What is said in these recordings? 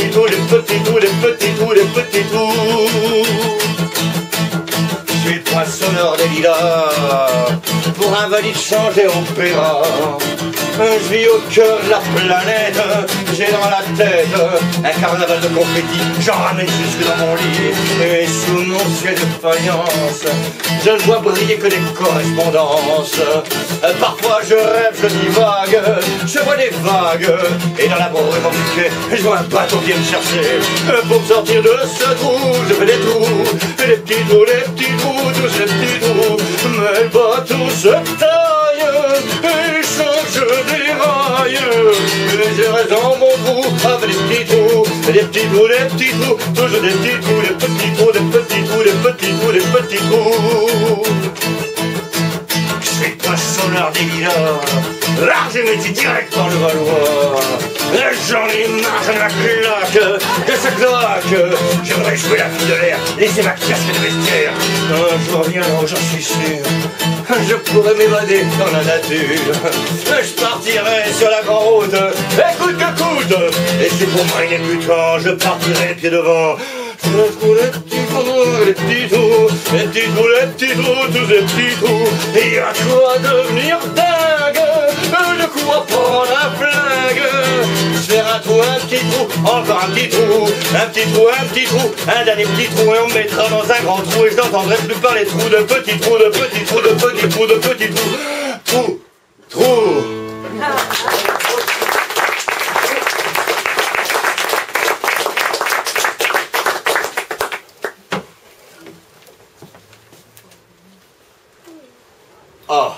petits trous, des petits trous, des petits trous, des petits trous. Je suis poinçonneur des lilas, pour invalide changer opéra. Je vis au cœur de la planète, j'ai dans la tête un carnaval de confettis, j'en ramène jusque dans mon lit. Et sous mon ciel de faïence, je ne vois briller que des correspondances. Parfois je rêve, je divague, je vois des vagues, et dans la brume embarquée, je vois un bateau qui vient me chercher. Pour sortir de ce trou, je fais des trous, des petits trous, des petits trous, tous ces petits trous. Mais le bateau se taille, et chaque je déraille. Et je reste dans mon trou, avec des petits trous, des petits trous, des petits trous, toujours des petits trous, des petits trous, des petits trous, des petits trous, des petits trous. Je suis poinçonneur des lilas, large et métier direct dans le Valois. J'en ai marre, j'en ai la claque, que ça claque. J'aimerais jouer la vie de l'air, laisser ma casquette de vestiaire. Un jour viendra, j'en suis sûr, je pourrais m'évader dans la nature. Je partirai sur la grande route, écoute que coûte. Et c'est pour moi inébutant, je partirai pied devant. Je trouve les petits trous, les petits trous, les petits trous, les petits trous, tous les petits trous. Et à quoi devenir dingue, de quoi prendre la flingue. Faire un trou, un petit trou, encore un petit trou, un petit trou, un petit trou, un dernier petit trou, et on me mettra dans un grand trou, et je n'entendrai plus parler trous, de petits trous, de petits trous, de petits trous, de petits trous. Trou, trou. Ah.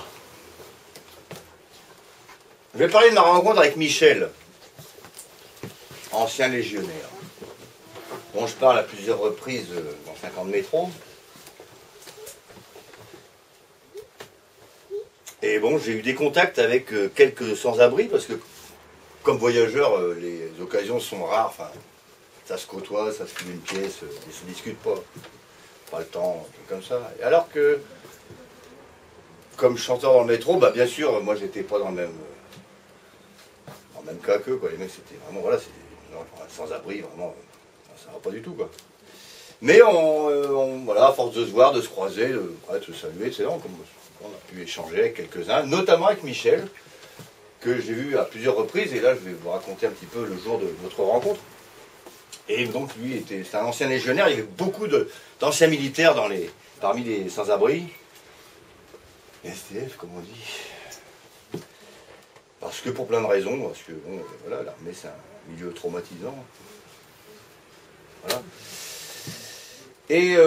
Je vais parler de ma rencontre avec Michel, ancien légionnaire, dont je parle à plusieurs reprises dans 5 ans de métro. Et bon, j'ai eu des contacts avec quelques sans-abri, parce que comme voyageur, les occasions sont rares, enfin, ça se côtoie, ça se file une pièce, ils se discutent pas le temps, comme ça. Et alors que, comme chanteur dans le métro, bah bien sûr, moi j'étais pas dans le même cas qu'eux, quoi. Les mecs c'était vraiment, voilà, c'est sans-abri, vraiment, ça va pas du tout, quoi. Mais voilà, à force de se voir, de se croiser, de se saluer, etc., on a pu échanger avec quelques-uns, notamment avec Michel, que j'ai vu à plusieurs reprises, et là je vais vous raconter un petit peu le jour de notre rencontre. Et donc lui, c'était un ancien légionnaire, il y avait beaucoup d'anciens militaires parmi les sans-abri. SDF, comme on dit. Parce que pour plein de raisons, parce que bon, voilà, l'armée c'est un milieu traumatisant. Voilà. Et